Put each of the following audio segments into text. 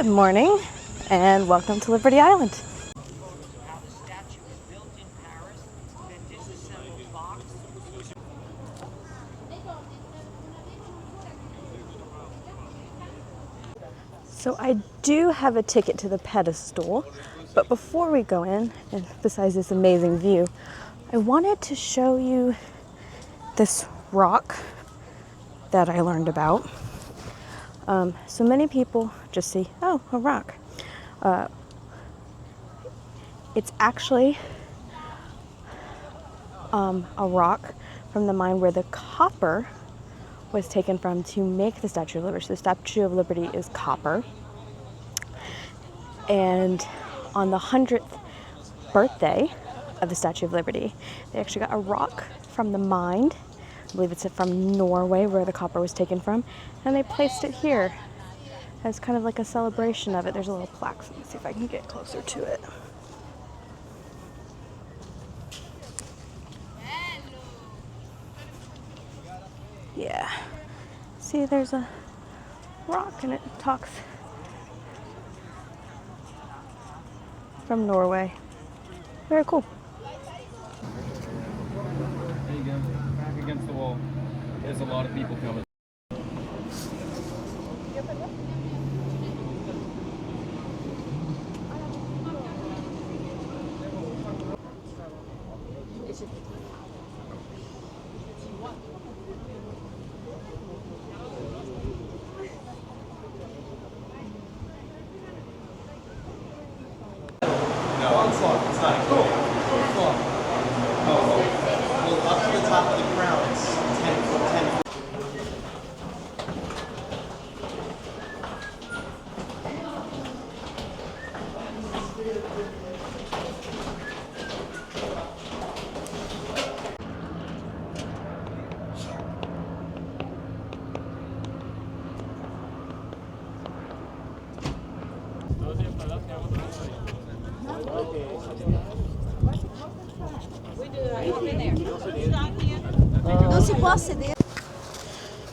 Good morning and welcome to Liberty Island. How the statue was built in Paris, then disassembled box. So I do have a ticket to the pedestal, but before we go in, and besides this amazing view, I wanted to show you this rock that I learned about. So many people just see, oh, a rock. It's actually a rock from the mine where the copper was taken from to make the Statue of Liberty. So the Statue of Liberty is copper. And on the 100th birthday of the Statue of Liberty, they actually got a rock from the mine. I believe it's from Norway where the copper was taken from. And they placed it here as kind of like a celebration of it. There's a little plaque, so let me see if I can get closer to it. Yeah. See, there's a rock and it talks from Norway. Very cool. There you go. Back against the wall. There's a lot of people coming. It's not cool. Well, up to the top of the crown, it's 10 feet.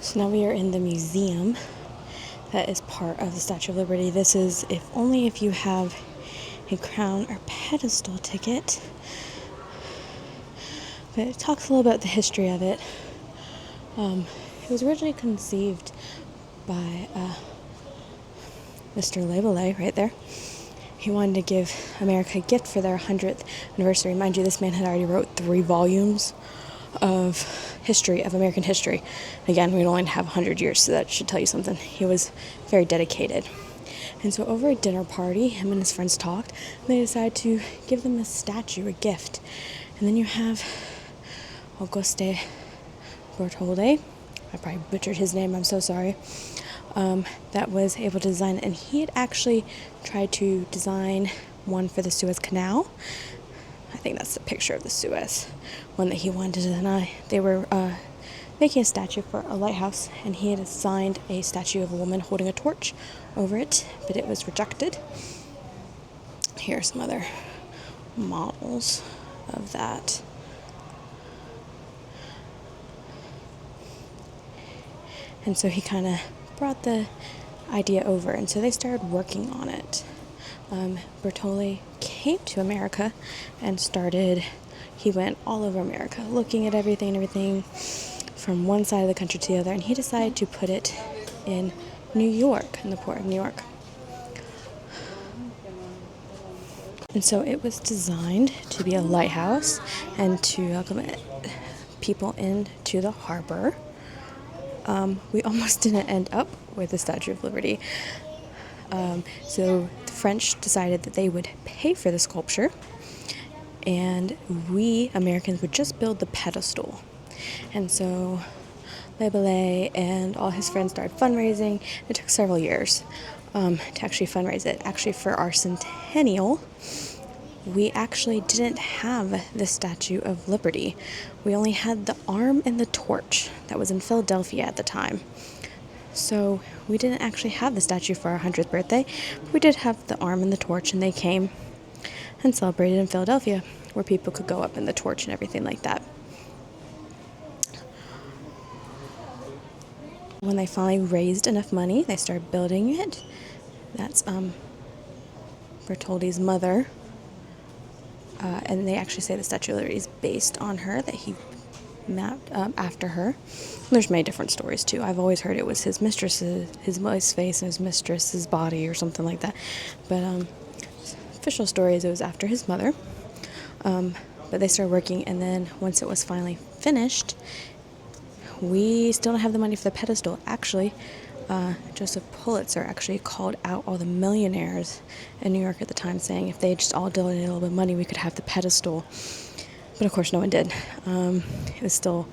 So now we are in the museum that is part of the Statue of Liberty. This is only if you have a crown or pedestal ticket. But it talks a little about the history of it. It was originally conceived by Mr. Laboulaye right there. He wanted to give America a gift for their 100th anniversary. Mind you, this man had already wrote 3 volumes of history, of American history. Again, we only have 100 years, so that should tell you something. He was very dedicated. And so over a dinner party, him and his friends talked, and they decided to give them a statue, a gift. And then you have Auguste Berthollet. I probably butchered his name, I'm so sorry. That was able to design it. And he had actually tried to design one for the Suez Canal. I think that's the picture of the Suez one that he wanted to design. They were making a statue for a lighthouse, and he had designed a statue of a woman holding a torch over it, but it was rejected. Here are some other models of that. And so he kind of brought the idea over, and so they started working on it. Bertolli came to America and he went all over America looking at everything from one side of the country to the other, and he decided to put it in New York, in the port of New York. And so it was designed to be a lighthouse and to welcome people into the harbor. We almost didn't end up with the Statue of Liberty. So the French decided that they would pay for the sculpture, and we Americans would just build the pedestal. And so Laboulaye and all his friends started fundraising. It took several years to actually fundraise it. Actually, for our centennial, we actually didn't have the Statue of Liberty. We only had the arm and the torch that was in Philadelphia at the time. So we didn't actually have the statue for our 100th birthday, but we did have the arm and the torch, and they came and celebrated in Philadelphia, where people could go up in the torch and everything like that. When they finally raised enough money, they started building it. That's Bertoldi's mother. And they actually say the Statue of Liberty is based on her, that he mapped after her. There's many different stories too. I've always heard it was his mistress's, his wife's face and his mistress's body or something like that. But official story is it was after his mother. But they started working, and then once it was finally finished, we still don't have the money for the pedestal. Actually, Joseph Pulitzer actually called out all the millionaires in New York at the time, saying if they just all donated a little bit of money, we could have the pedestal. But of course, no one did. It was still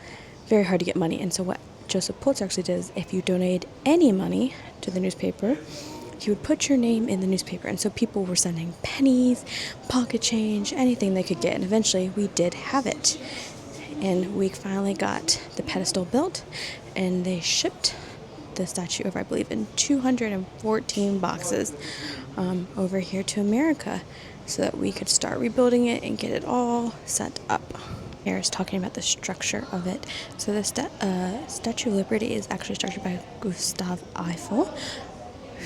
very hard to get money. And so what Joseph Pulitzer actually did is if you donate any money to the newspaper, he would put your name in the newspaper. And so people were sending pennies, pocket change, anything they could get. And eventually we did have it. And we finally got the pedestal built, and they shipped the statue over, I believe, in 214 boxes over here to America so that we could start rebuilding it and get it all set up. Here is talking about the structure of it. So the Statue of Liberty is actually structured by Gustav Eiffel,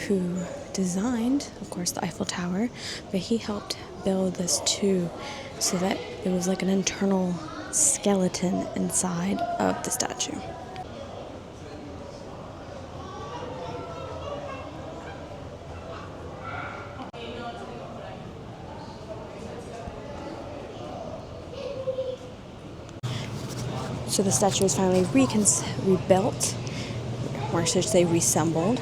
who designed, of course, the Eiffel Tower, but he helped build this too so that it was like an internal skeleton inside of the statue. So the statue was finally rebuilt, or I should say reassembled,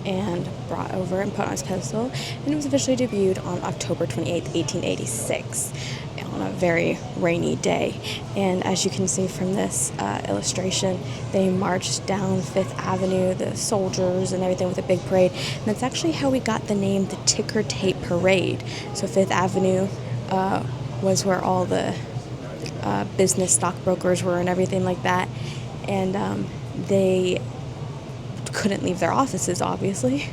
and brought over and put on its pedestal. And it was officially debuted on October 28th, 1886, on a very rainy day. And as you can see from this illustration, they marched down Fifth Avenue, the soldiers and everything, with a big parade. And that's actually how we got the name the Ticker Tape Parade. So Fifth Avenue was where all the business stockbrokers were and everything like that. And they couldn't leave their offices, obviously.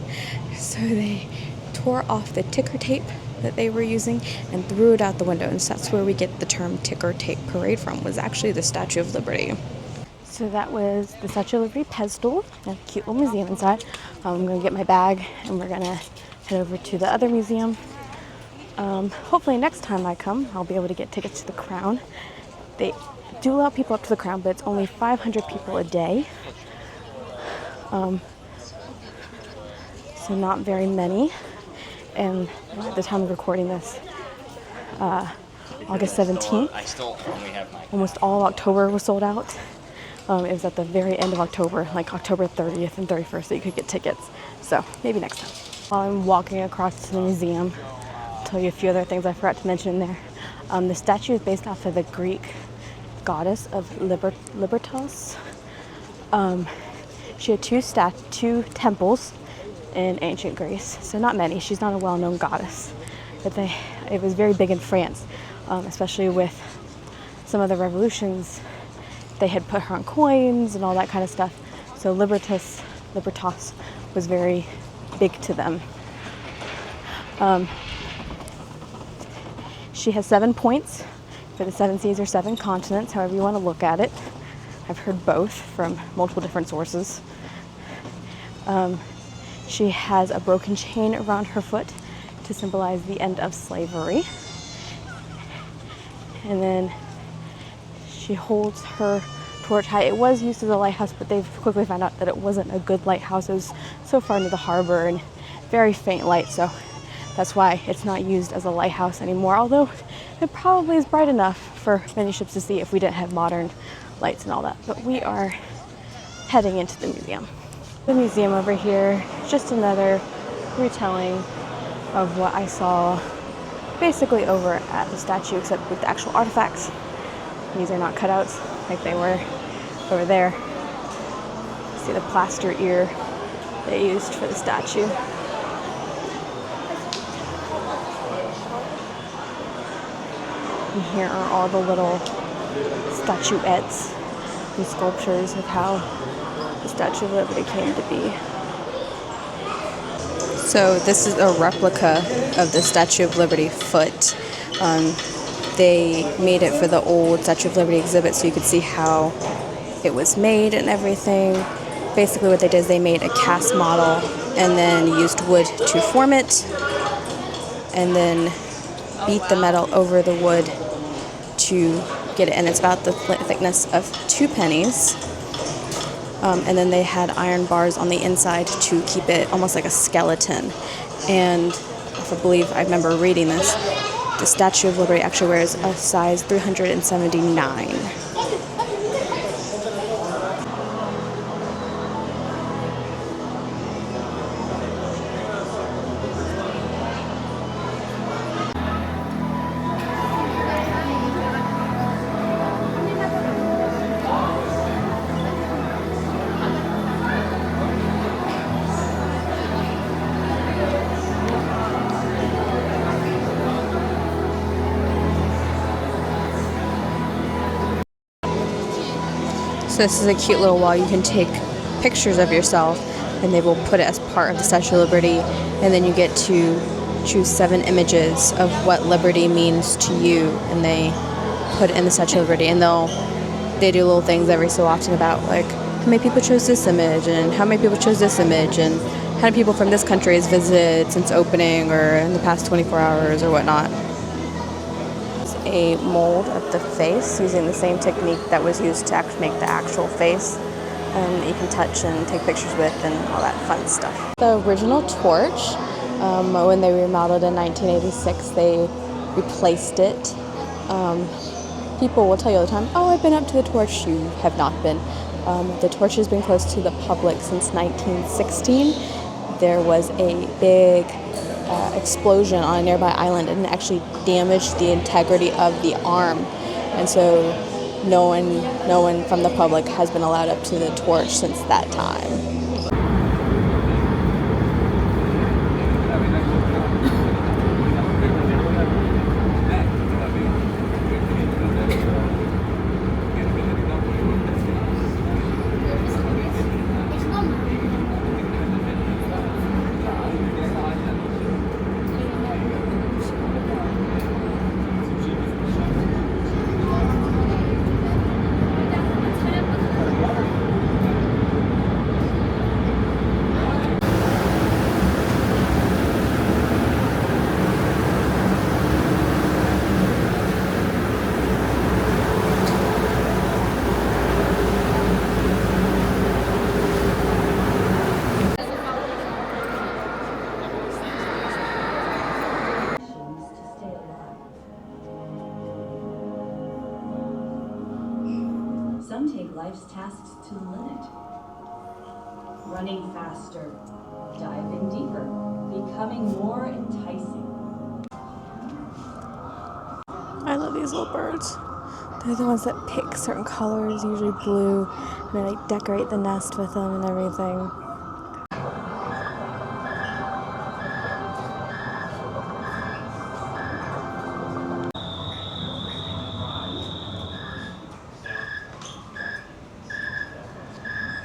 So they tore off the ticker tape that they were using and threw it out the window. And so that's where we get the term Ticker Tape Parade from, was actually the Statue of Liberty. So that was the Statue of Liberty pedestal, a cute little museum inside. I'm going to get my bag and we're going to head over to the other museum. Hopefully next time I come, I'll be able to get tickets to the Crown. They do allow people up to the Crown, but it's only 500 people a day. So not very many. And at the time of recording this, August 17th, almost all of October was sold out. It was at the very end of October, like October 30th and 31st, that you could get tickets. So maybe next time. While I'm walking across to the museum, I'll tell you a few other things I forgot to mention in there. The statue is based off of the Greek goddess of Libertas. She had two temples in ancient Greece, so not many. She's not a well-known goddess, but it was very big in France, especially with some of the revolutions. They had put her on coins and all that kind of stuff. So Libertas was very big to them. She has 7 points for the 7 seas or 7 continents, however you want to look at it. I've heard both from multiple different sources. She has a broken chain around her foot to symbolize the end of slavery. And then she holds her torch high. It was used as a lighthouse, but they've quickly found out that it wasn't a good lighthouse. It was so far into the harbor and very faint light, so that's why it's not used as a lighthouse anymore, although it probably is bright enough for many ships to see if we didn't have modern lights and all that. But we are heading into the museum. The museum over here is just another retelling of what I saw basically over at the statue, except with the actual artifacts. These are not cutouts like they were over there. See the plaster ear they used for the statue. And here are all the little statuettes and sculptures of how the Statue of Liberty came to be. So this is a replica of the Statue of Liberty foot. They made it for the old Statue of Liberty exhibit so you could see how it was made and everything. Basically what they did is they made a cast model and then used wood to form it, and then beat the metal over the wood to get it, and it's about the thickness of 2 pennies. And then they had iron bars on the inside to keep it almost like a skeleton. And I remember reading this, the Statue of Liberty actually wears a size 379. So this is a cute little wall. You can take pictures of yourself and they will put it as part of the Statue of Liberty, and then you get to choose 7 images of what liberty means to you, and they put it in the Statue of Liberty, and they do little things every so often about like how many people chose this image and how many people chose this image and how many people from this country has visited since opening or in the past 24 hours or whatnot. A mold of the face using the same technique that was used to make the actual face, and you can touch and take pictures with and all that fun stuff. The original torch, when they remodeled in 1986, they replaced it. People will tell you all the time, oh, I've been up to the torch. You have not been. The torch has been closed to the public since 1916. There was a big explosion on a nearby island, and it actually damaged the integrity of the arm, and so no one from the public has been allowed up to the torch since that time. Some take life's tasks to the limit. Running faster, diving deeper, becoming more enticing. I love these little birds. They're the ones that pick certain colors, usually blue, and they like decorate the nest with them and everything.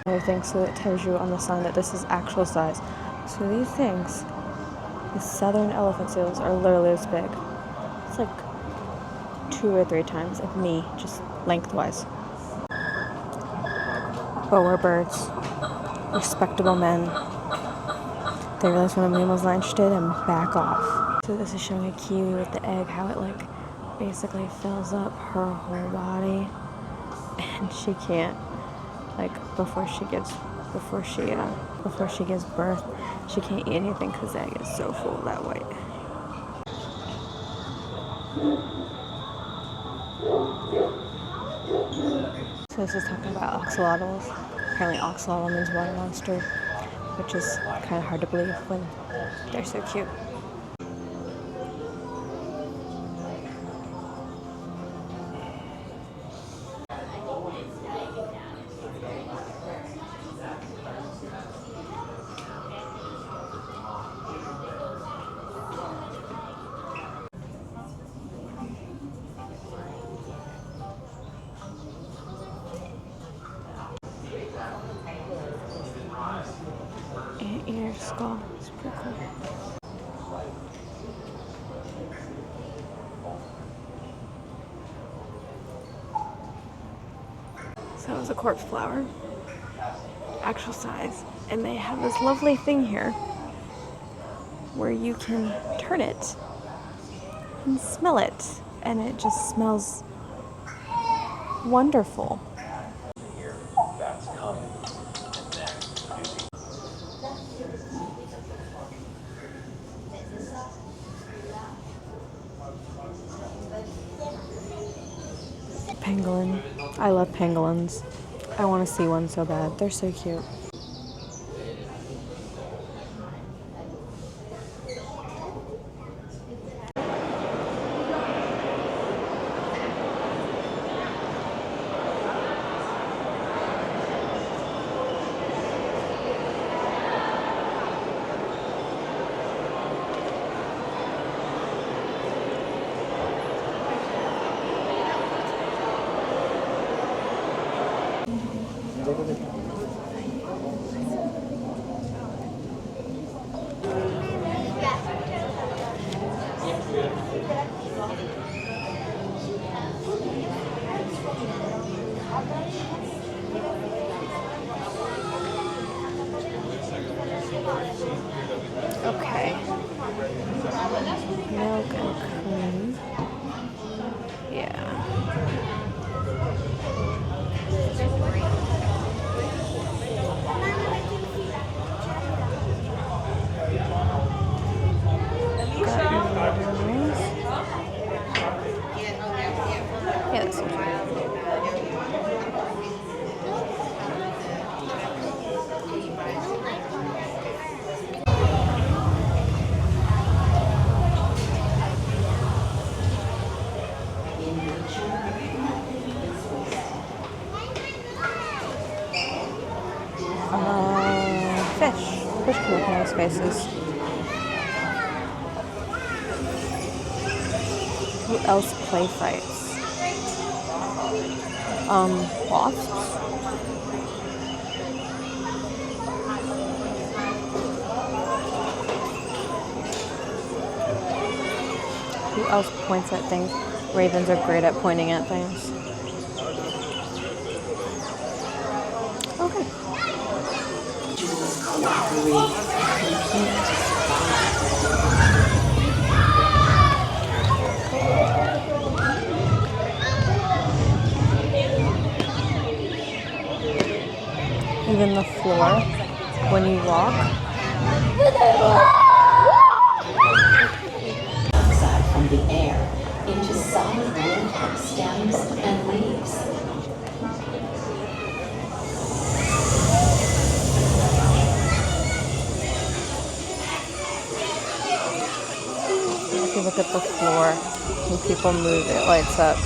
Everything, so it tells you on the sign that this is actual size. So these things, these southern elephant seals, are literally this big. It's like 2 or 3 times of me, just lengthwise. Boer birds, respectable men. They realize when a mammal's not interested and back off. So this is showing a kiwi with the egg, how it like basically fills up her whole body, and she can't, like before she gives birth, she can't eat anything because the egg is so full of that white. So this is talking about axolotls. Apparently axolotl means water monster, which is kind of hard to believe when they're so cute. Anteater skull. It's pretty cool. So that was a corpse flower. Actual size. And they have this lovely thing here where you can turn it and smell it. And it just smells wonderful. That's coming. Pangolin. I love pangolins. I want to see one so bad. They're so cute. Okay. Milk and cream. Yeah. Yeah, this one's right. Fish. Fish can look nice faces. Who else play fights? Wasps? Who else points at things? Ravens are great at pointing at things. Okay. Even the floor, when you walk. Outside from the air into solid wood, stems, and leaves. If you look at the floor, when people move, it lights up.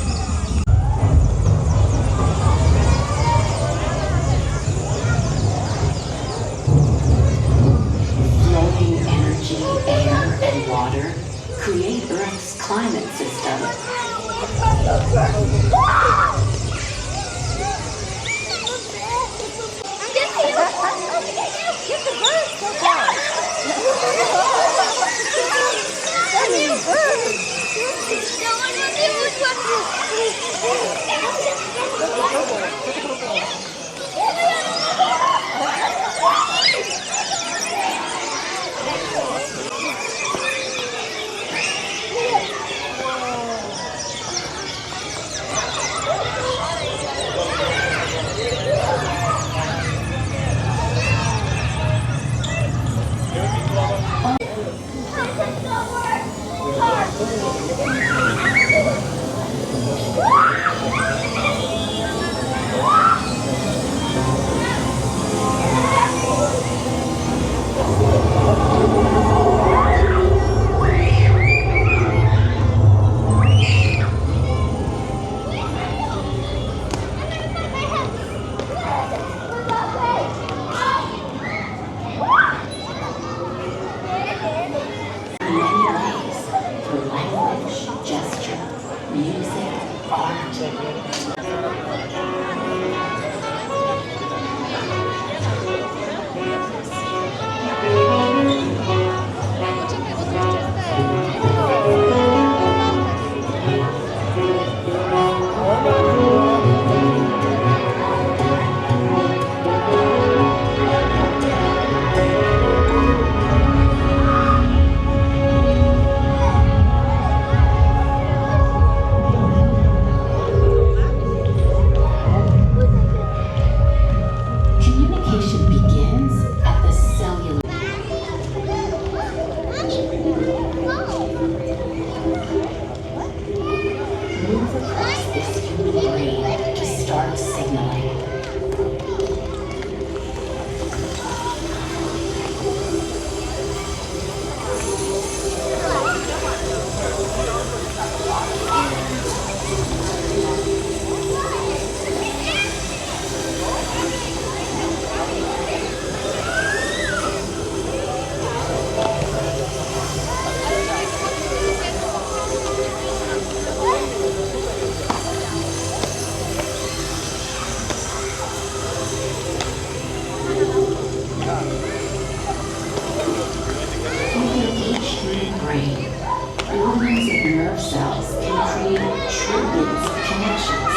Flowing energy, air, and water create Earth's climate system. move across this human brain to start signaling. Billions of nerve cells can create trillions of connections,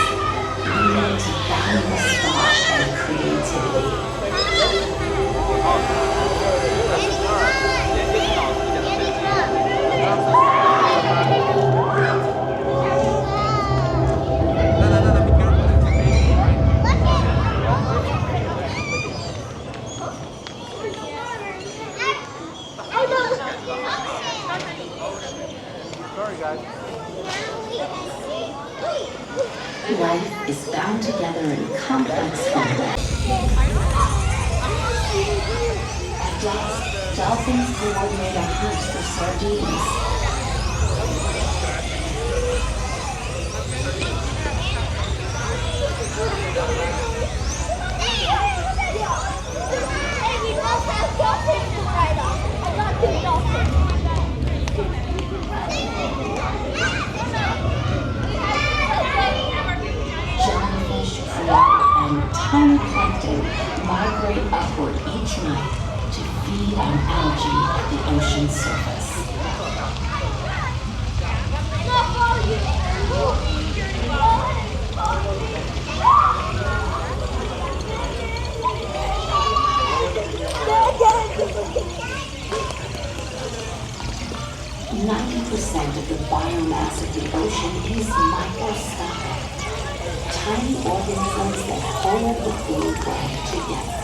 leading to boundless thought and creativity. 'Sorry, guys. Life is bound together in complex webs. At dusk, dolphins coordinate a hunt for sardines. Jellyfish, krill, and tiny plankton migrate upward each night to feed on algae at the ocean surface. Percent of the biomass of the ocean is microscopic. Tiny organisms that hold the food web together.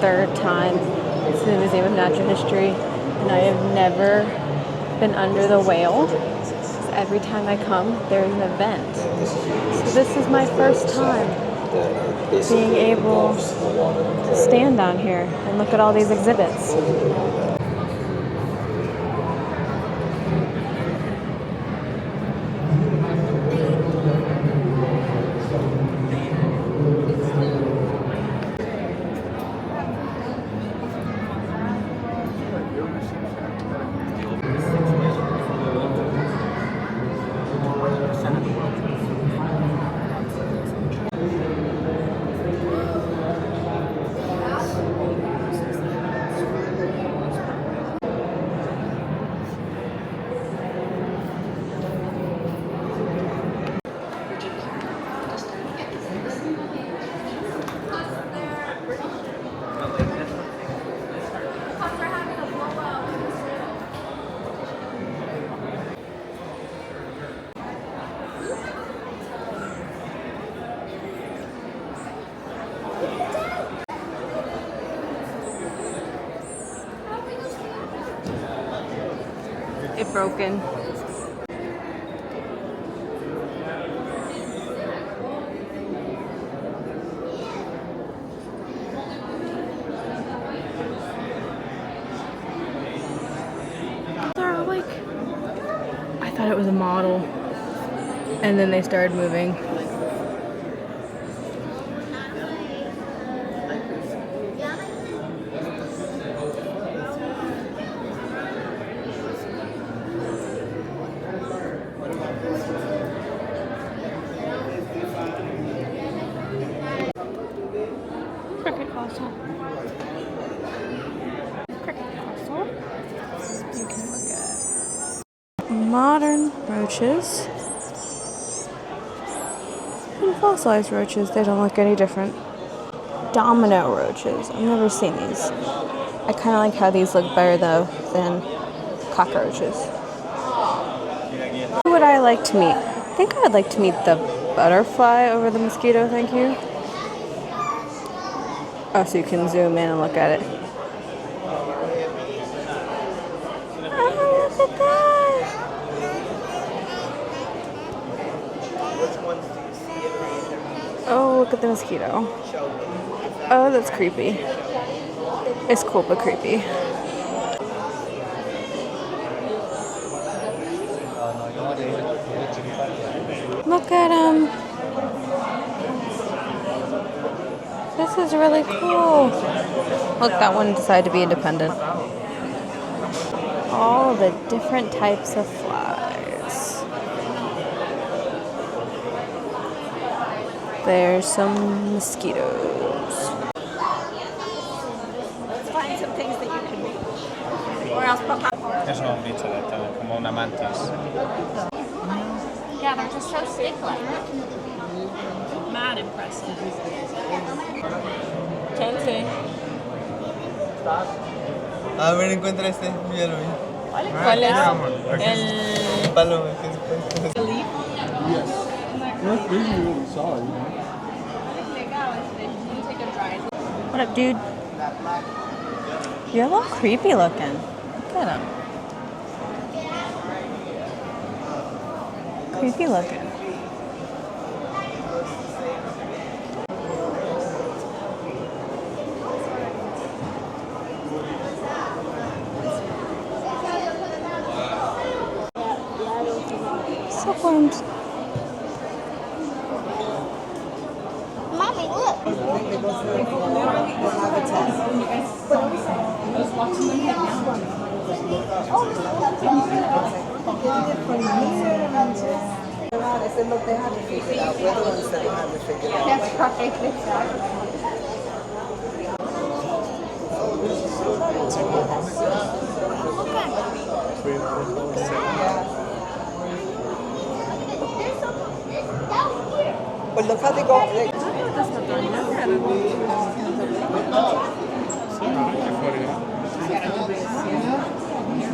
third time to the Museum of Natural History, and I have never been under the whale. So every time I come, there's an event. So this is my first time being able to stand down here and look at all these exhibits. It broken. They're like, I thought it was a model, and then they started moving. Cricket castle. Cricket castle. You can look at modern roaches and fossilized roaches. They don't look any different. Domino roaches. I've never seen these. I kind of like how these look better though than cockroaches. Who would I like to meet? I think I would like to meet the butterfly over the mosquito. Thank you. Oh, so you can zoom in and look at it. Oh, look at that! Oh, look at the mosquito. Oh, that's creepy. It's cool, but creepy. Look at him. This is really cool. Look, that one decided to be independent. All the different types of flies. There's some mosquitoes. Let's find some things that you can make. Or else Es un bicho de todo, como una mantis. yeah, they're just so stick-like. Mad impressive. Chelsea. A ver, encuentra este, míralo. ¿Cuál es? El Palo. What up, dude? You're a little creepy looking. Look at him. Creepy looking. Silkworms. Mommy, look. That's Well, look how they go.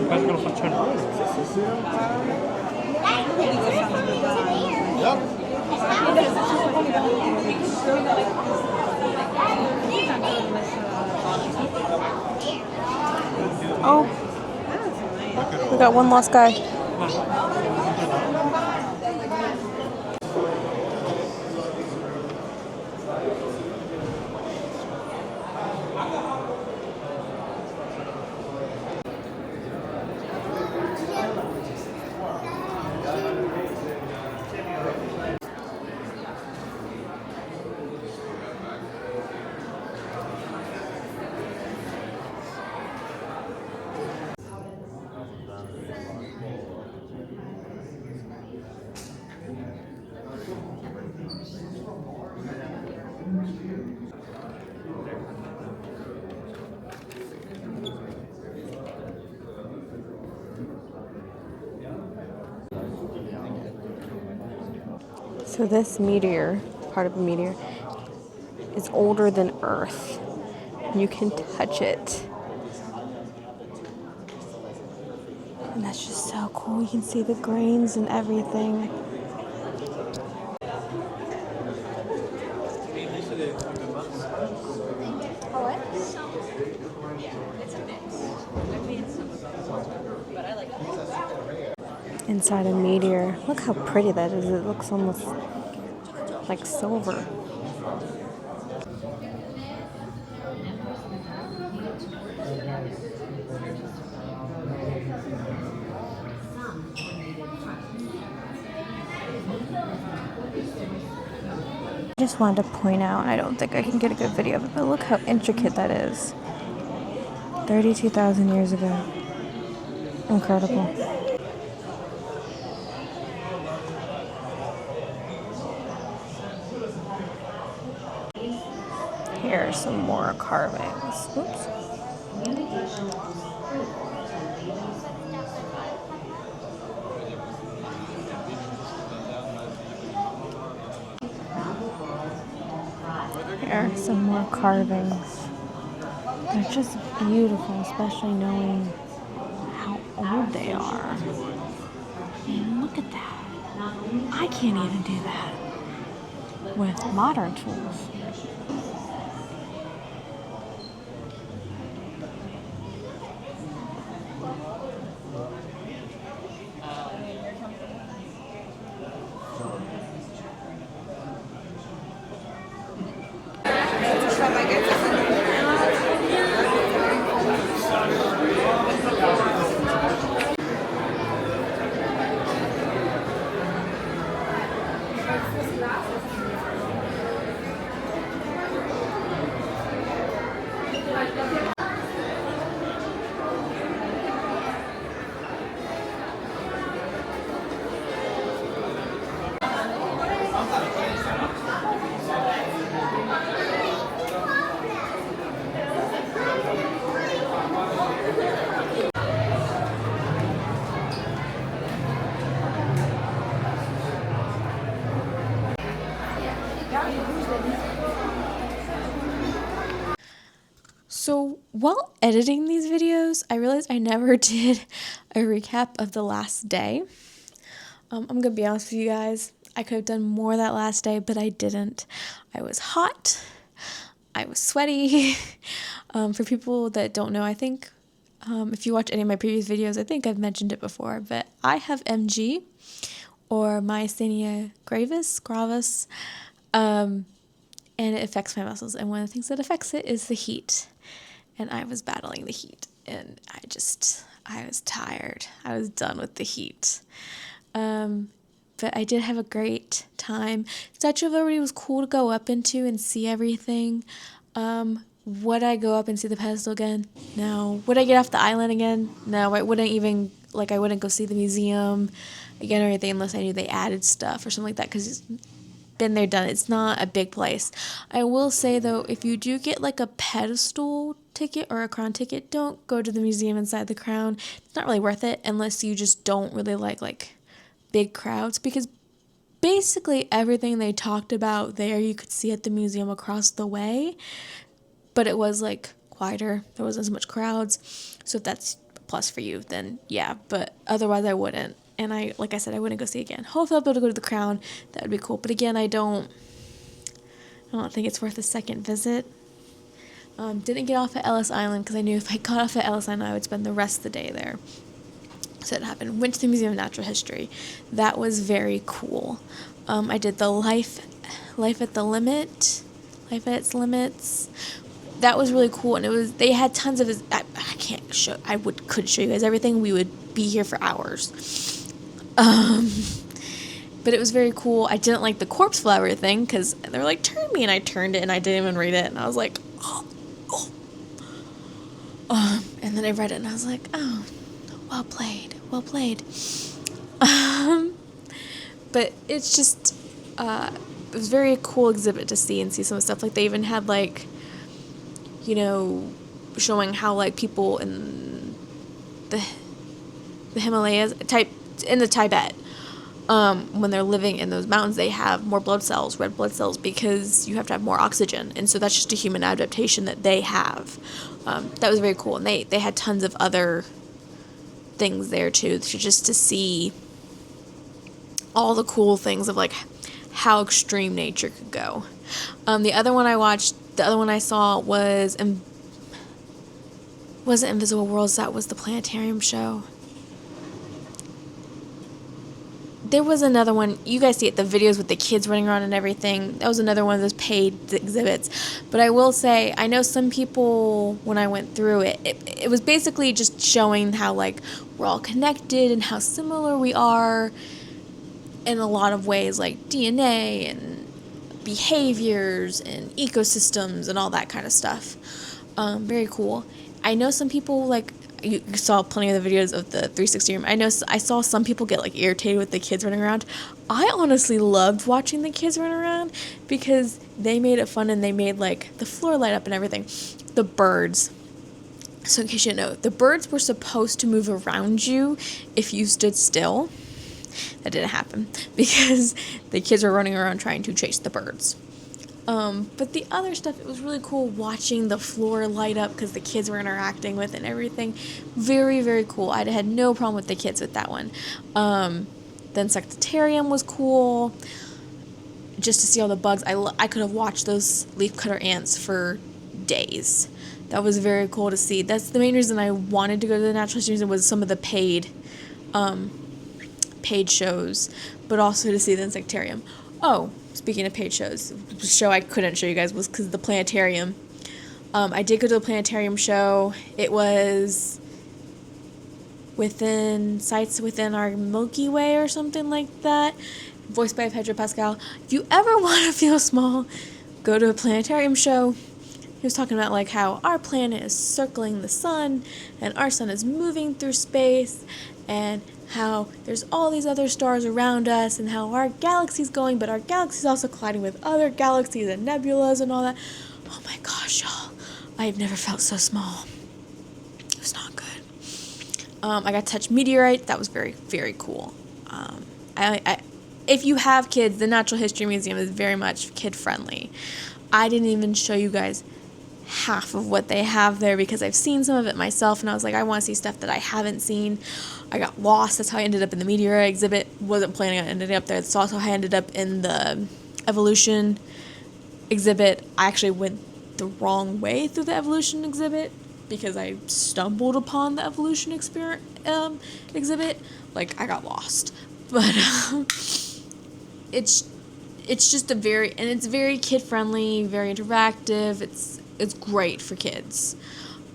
Quasi che lo facciano. Oh, we got one lost guy. So this meteor, part of a meteor, is older than Earth. You can touch it. And that's just so cool. You can see the grains and everything. Inside a meteor. Look how pretty that is. It looks almost like silver. I just wanted to point out, I don't think I can get a good video of it, but look how intricate that is. 32,000 years ago. Incredible. Here are some more carvings. Oops. Here are some more carvings. They're just beautiful, especially knowing how old they are. And look at that. I can't even do that with modern tools. So while editing these videos, I realized I never did a recap of the last day. I'm gonna be honest with you guys, I could have done more that last day, but I didn't. I was hot, I was sweaty. For people that don't know, I think if you watch any of my previous videos, I think I've mentioned it before, but I have MG, or myasthenia gravis, and it affects my muscles, and one of the things that affects it is the heat. And I was battling the heat, and I was tired. I was done with the heat. But I did have a great time. Statue of Liberty was cool to go up into and see everything. Would I go up and see the pedestal again? No. Would I get off the island again? No. I wouldn't go see the museum again or anything unless I knew they added stuff or something like that, because been there, done it. It's not a big place. I will say though, if you do get like a pedestal ticket or a crown ticket, don't go to the museum inside the crown. It's not really worth it unless you just don't really like big crowds, because basically everything they talked about there you could see at the museum across the way, but it was like quieter. There wasn't as much crowds. So if that's a plus for you, then yeah, but otherwise I wouldn't. And like I said, I wouldn't go see again. Hopefully I'll be able to go to the crown. That would be cool. But again, I don't think it's worth a second visit. Didn't get off at Ellis Island because I knew if I got off at Ellis Island, I would spend the rest of the day there. So it happened. Went to the Museum of Natural History. That was very cool. I did the life at the limit, life at its limits. That was really cool, and they had tons of. Could show you guys everything. We would be here for hours. But it was very cool. I didn't like the corpse flower thing because they were like, turn me, and I turned it, and I didn't even read it, and I was like, oh. And then I read it, and I was like, oh, well played. But it's just, it was a very cool exhibit to see and see some of the stuff. Like, they even had, like, you know, showing how, like, people in the Himalayas, in the Tibet, when they're living in those mountains, they have more red blood cells, because you have to have more oxygen. And so that's just a human adaptation that they have. That was very cool. And they had tons of other things there, too, just to see all the cool things of, like, how extreme nature could go. The other one I saw was, wasn't Invisible Worlds, that was the planetarium show. There was another one, you guys see it, the videos with the kids running around and everything. That was another one of those paid exhibits. But I will say, I know some people, when I went through it, it was basically just showing how, like, we're all connected and how similar we are in a lot of ways, like DNA and behaviors and ecosystems and all that kind of stuff. Very cool. I know some people, like, you saw plenty of the videos of the 360 room. I saw some people get, like, irritated with the kids running around. I honestly loved watching the kids run around because they made it fun, and they made, like, the floor light up and everything. The birds. So in case you didn't know, the birds were supposed to move around you if you stood still. That didn't happen because the kids were running around trying to chase the birds. But the other stuff, it was really cool watching the floor light up because the kids were interacting with it and everything. Very, very cool. I had no problem with the kids with that one. The insectarium was cool. Just to see all the bugs. I could have watched those leafcutter ants for days. That was very cool to see. That's the main reason I wanted to go to the Natural History Museum, was some of the paid shows, but also to see the insectarium. Oh, speaking of paid shows, the show I couldn't show you guys was because of the planetarium. I did go to the planetarium show. It was sites within our Milky Way or something like that, voiced by Pedro Pascal. If you ever want to feel small, go to a planetarium show. He was talking about, like, how our planet is circling the sun, and our sun is moving through space, and how there's all these other stars around us, and how our galaxy's going, but our galaxy's also colliding with other galaxies and nebulas and all that. Oh my gosh, y'all. I've never felt so small. It was not good. I got to touch meteorites. That was very, very cool. If you have kids, the Natural History Museum is very much kid-friendly. I didn't even show you guys half of what they have there because I've seen some of it myself, and I was like, I want to see stuff that I haven't seen. I got lost. That's how I ended up in the meteorite exhibit. Wasn't planning on ending up there. That's also how I ended up in the evolution exhibit. I actually went the wrong way through the evolution exhibit because I stumbled upon the evolution exhibit. Like, I got lost. But it's just it's very kid-friendly, very interactive. It's great for kids.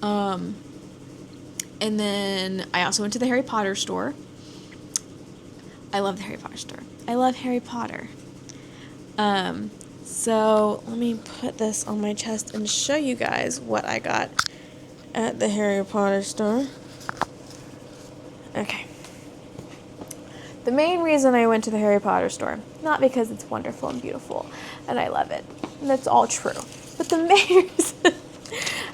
And then I also went to the Harry Potter store. I love the Harry Potter store. I love Harry Potter. So let me put this on my chest and show you guys what I got at the Harry Potter store. Okay. The main reason I went to the Harry Potter store, not because it's wonderful and beautiful, and I love it, and that's all true, but the main reason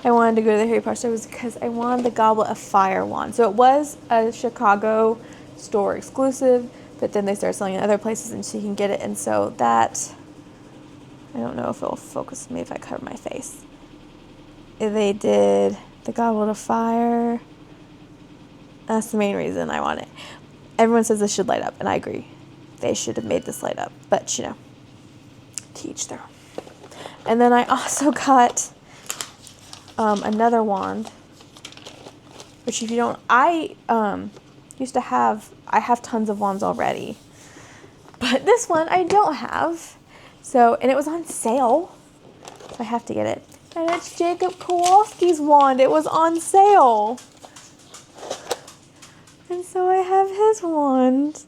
I wanted to go to the Harry Potter store was because I wanted the Goblet of Fire wand. So it was a Chicago store exclusive, but then they started selling it in other places, and so you can get it, and so that, I don't know if it'll focus me if I cover my face. They did the Goblet of Fire. That's the main reason I want it. Everyone says this should light up, and I agree. They should have made this light up, but, to each their own. And then I also got another wand, which if you don't, I have tons of wands already, but this one I don't have. So, and it was on sale, so I have to get it. And it's Jacob Kowalski's wand. It was on sale. And so I have his wand.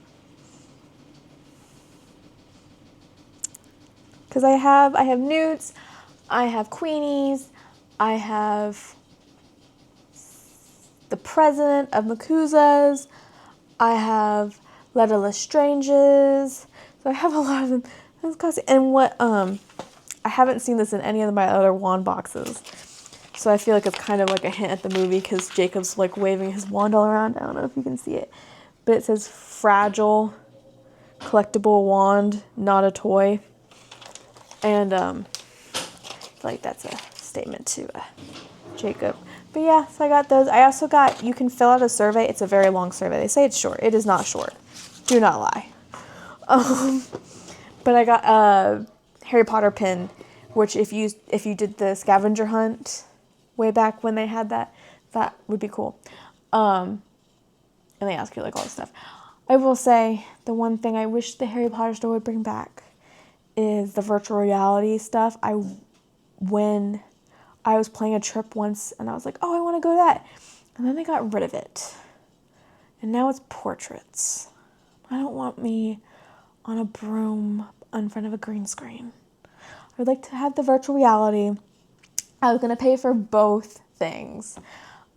Because I have newts, I have queenies, I have the President of Makuzas, I have Letterless Stranges. So I have a lot of them. That's crazy. And what I haven't seen this in any of my other wand boxes. So I feel like it's kind of like a hint at the movie because Jacob's like waving his wand all around. I don't know if you can see it. But it says fragile, collectible wand, not a toy. And I feel like that's a statement to Jacob. But yeah, so I got those. I also got, you can fill out a survey. It's a very long survey. They say it's short. It is not short. Do not lie. But I got a Harry Potter pin, which if you did the scavenger hunt way back when they had that would be cool. And they ask you like all this stuff. I will say the one thing I wish the Harry Potter store would bring back is the virtual reality stuff. When I was playing a trip once and I was like, oh, I want to go to that. And then they got rid of it. And now it's portraits. I don't want me on a broom in front of a green screen. I would like to have the virtual reality. I was going to pay for both things.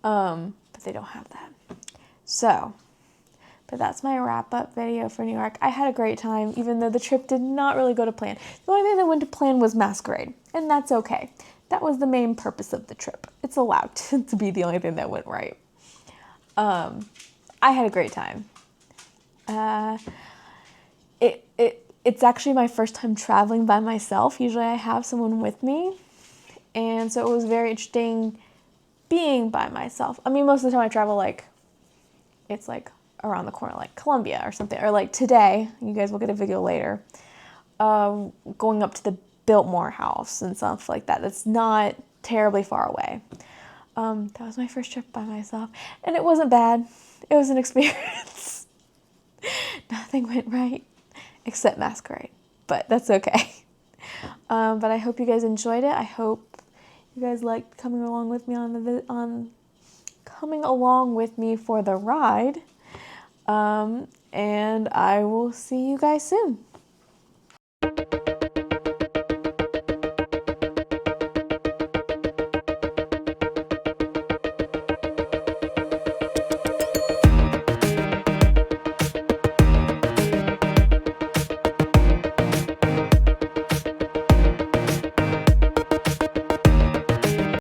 But they don't have that. So, but that's my wrap-up video for New York. I had a great time, even though the trip did not really go to plan. The only thing that went to plan was Masquerade, and that's okay. That was the main purpose of the trip. It's allowed to be the only thing that went right. I had a great time. It's actually my first time traveling by myself. Usually I have someone with me, and so it was very interesting being by myself. I mean, most of the time I travel it's around the corner, like Columbia or something, or like today, you guys will get a video later, going up to the Biltmore house and stuff like that. That's not terribly far away. That was my first trip by myself, and it wasn't bad. It was an experience. Nothing went right except Masquerade, but that's okay. But I hope you guys enjoyed it. I hope you guys liked coming along with me for the ride. And I will see you guys soon.